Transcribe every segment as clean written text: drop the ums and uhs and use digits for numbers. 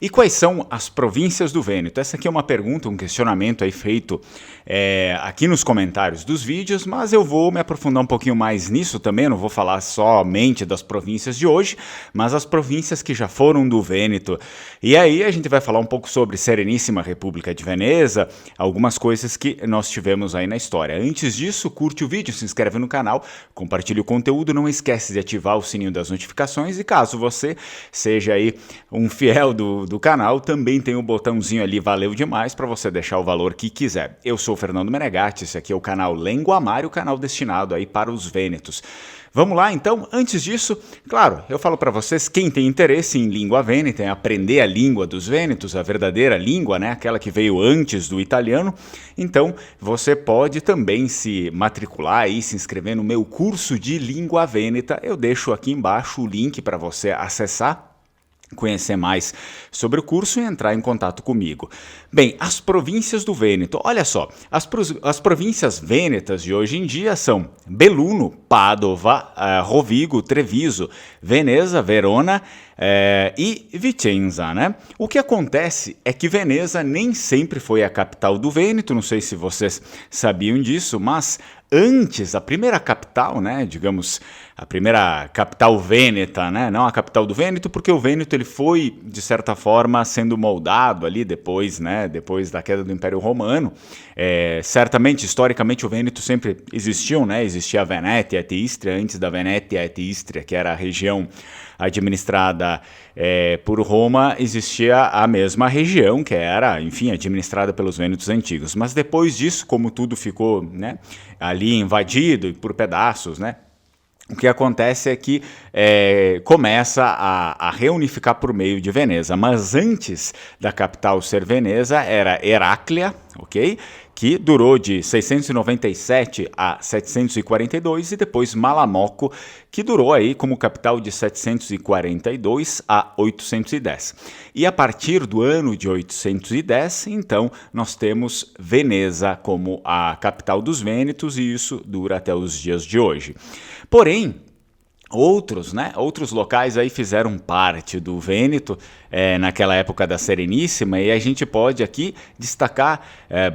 E quais são as províncias do Vêneto? Essa aqui é uma pergunta, um questionamento aí feito aqui nos comentários dos vídeos, mas eu vou me aprofundar um pouquinho mais nisso também, não vou falar somente das províncias de hoje, mas as províncias que já foram do Vêneto. E aí a gente vai falar um pouco sobre Sereníssima República de Veneza, algumas coisas que nós tivemos aí na história. Antes disso, curte o vídeo, se inscreve no canal, compartilhe o conteúdo, não esquece de ativar o sininho das notificações e caso você seja aí um fiel do canal, também tem o botãozinho ali, valeu demais, para você deixar o valor que quiser. Eu sou o Fernando Menegatti, esse aqui é o canal Lenguamar, o canal destinado aí para os vênetos. Vamos lá, então? Antes disso, claro, eu falo para vocês, quem tem interesse em língua vêneta, em aprender a língua dos vênetos, a verdadeira língua, né, aquela que veio antes do italiano, então você pode também se matricular e se inscrever no meu curso de língua vêneta. Eu deixo aqui embaixo o link para você acessar, conhecer mais sobre o curso e entrar em contato comigo. Bem, as províncias do Vêneto. Olha só, as províncias vênetas de hoje em dia são Belluno, Padova, Rovigo, Treviso, Veneza, Verona e Vicenza, né? O que acontece é que Veneza nem sempre foi a capital do Vêneto, não sei se vocês sabiam disso, mas antes, a primeira capital, né, digamos, a primeira capital vêneta, né, não a capital do Vêneto, porque o Vêneto ele foi, de certa forma, sendo moldado ali depois, né, depois da queda do Império Romano. Certamente, historicamente, o Vêneto sempre existiu, né, existia a Venétia et Istria, antes da Venétia et Istria, que era a região administrada por Roma, existia a mesma região que era, enfim, administrada pelos vênetos antigos. Mas depois disso, como tudo ficou, né, ali invadido por pedaços, né, o que acontece é que começa a reunificar por meio de Veneza. Mas antes da capital ser Veneza, era Heráclea, ok? Que durou de 697 a 742, e depois Malamocco, que durou aí como capital de 742 a 810. E a partir do ano de 810, então, nós temos Veneza como a capital dos vênetos, e isso dura até os dias de hoje. Porém, outros locais aí fizeram parte do Vêneto naquela época da Sereníssima, e a gente pode aqui destacar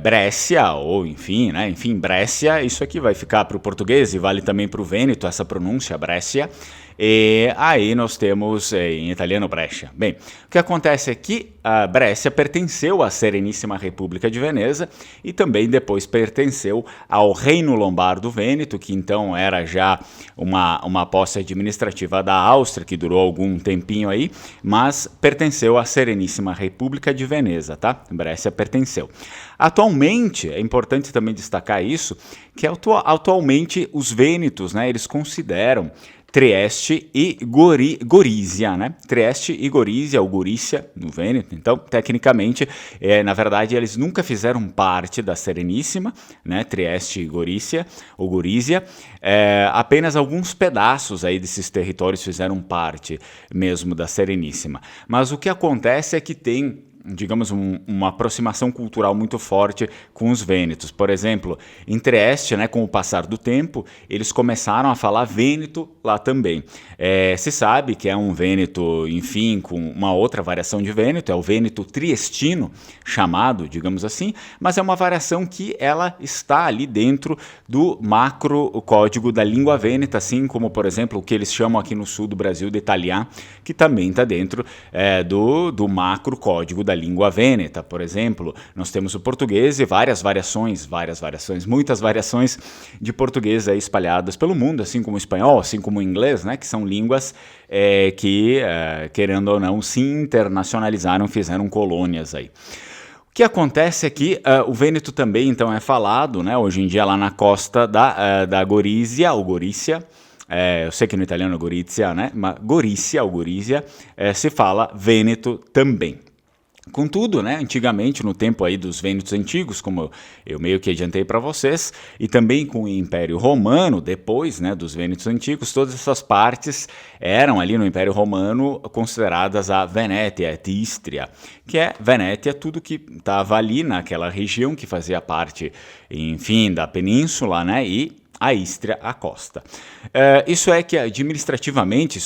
Brescia, ou enfim, né? Enfim, Brescia, isso aqui vai ficar para o português e vale também para o Vêneto, essa pronúncia, Brescia. E aí nós temos em italiano Brescia. Bem, o que acontece é que a Brescia pertenceu à Sereníssima República de Veneza e também depois pertenceu ao Reino Lombardo Vêneto, que então era já uma posse administrativa da Áustria, que durou algum tempinho aí, mas pertenceu à Sereníssima República de Veneza, tá? Brescia pertenceu. Atualmente, é importante também destacar isso, que atualmente os vênetos, né, eles consideram Trieste e Gorizia, né? Trieste e Gorizia, ou Gorícia, no Vêneto. Então, tecnicamente, na verdade, eles nunca fizeram parte da Sereníssima, né? Trieste e Gorícia, ou Gorizia. Apenas alguns pedaços aí desses territórios fizeram parte mesmo da Sereníssima. Mas o que acontece é que tem, digamos, uma aproximação cultural muito forte com os vênetos. Por exemplo, em Trieste, né, com o passar do tempo, eles começaram a falar vêneto lá também. Se sabe que é um vêneto, enfim, com uma outra variação de vêneto, é o vêneto triestino, chamado, digamos assim, mas é uma variação que ela está ali dentro do macro código da língua vêneta, assim como, por exemplo, o que eles chamam aqui no sul do Brasil de italiano, que também está dentro do macro código da língua vêneta. Por exemplo, nós temos o português e muitas variações de português aí espalhadas pelo mundo, assim como o espanhol, assim como o inglês, né, que são línguas que, querendo ou não, se internacionalizaram, fizeram colônias aí. O que acontece é que o vêneto também então é falado, né, hoje em dia lá na costa da Gorizia, ou Gorícia. Eu sei que no italiano é Gorizia, né, mas Gorícia ou Gorizia se fala vêneto também. Contudo, né, antigamente, no tempo aí dos vênetos antigos, como eu meio que adiantei para vocês, e também com o Império Romano, depois, né, dos vênetos antigos, todas essas partes eram ali no Império Romano consideradas a Venétia et Istria, que é Venétia, tudo que estava ali naquela região que fazia parte, enfim, da península, né, e a Istria, a costa. Isso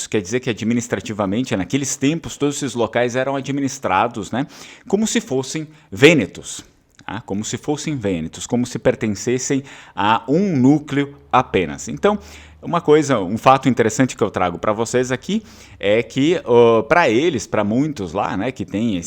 quer dizer que administrativamente, naqueles tempos, todos esses locais eram administrados, né, como se fossem vênetos. Como se fossem vênetos, como se pertencessem a um núcleo apenas. Então, um fato interessante que eu trago para vocês aqui é que para eles, para muitos lá, né, que tem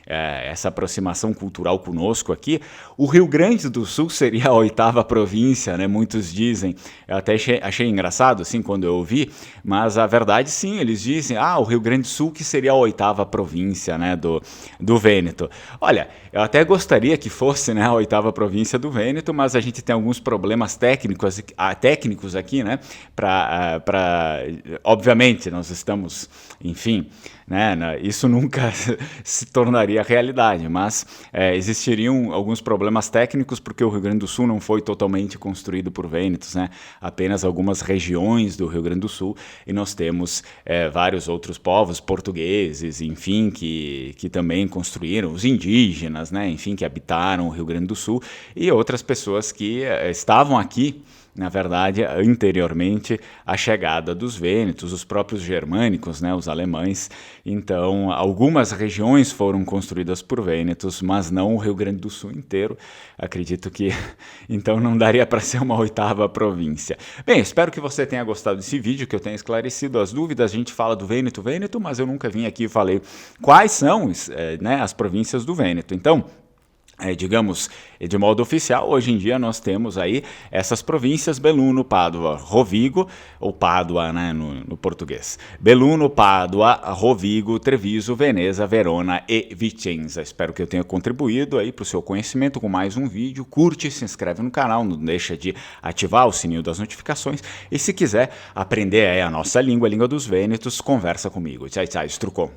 essa aproximação cultural conosco aqui, o Rio Grande do Sul seria a 8ª província, né? Muitos dizem. Eu até achei engraçado assim quando eu ouvi, mas a verdade sim, eles dizem, o Rio Grande do Sul que seria a 8ª província, né, do Vêneto. Olha, eu até gostaria que fosse, né, a 8ª província do Vêneto, mas a gente tem alguns problemas técnicos aqui, né? Obviamente, nós estamos, enfim, né, isso nunca se tornaria realidade, mas existiriam alguns problemas técnicos porque o Rio Grande do Sul não foi totalmente construído por vênetos, né, apenas algumas regiões do Rio Grande do Sul, e nós temos vários outros povos portugueses, enfim, que também construíram, os indígenas, né, enfim, que habitaram o Rio Grande do Sul, e outras pessoas que estavam aqui, na verdade, anteriormente à chegada dos vênetos, os próprios germânicos, né, os alemães. Então, algumas regiões foram construídas por vênetos, mas não o Rio Grande do Sul inteiro. Acredito que, então, não daria para ser uma 8ª província. Bem, espero que você tenha gostado desse vídeo, que eu tenha esclarecido as dúvidas. A gente fala do Vêneto, mas eu nunca vim aqui e falei quais são né, as províncias do Vêneto. Então, digamos, de modo oficial, hoje em dia nós temos aí essas províncias: Belluno, Pádua, Rovigo, ou Pádua, né, no português. Belluno, Pádua, Rovigo, Treviso, Veneza, Verona e Vicenza. Espero que eu tenha contribuído aí para o seu conhecimento com mais um vídeo. Curte, se inscreve no canal, não deixa de ativar o sininho das notificações. E se quiser aprender a nossa língua, a língua dos vênetos, conversa comigo. Tchau, tchau, Strucco.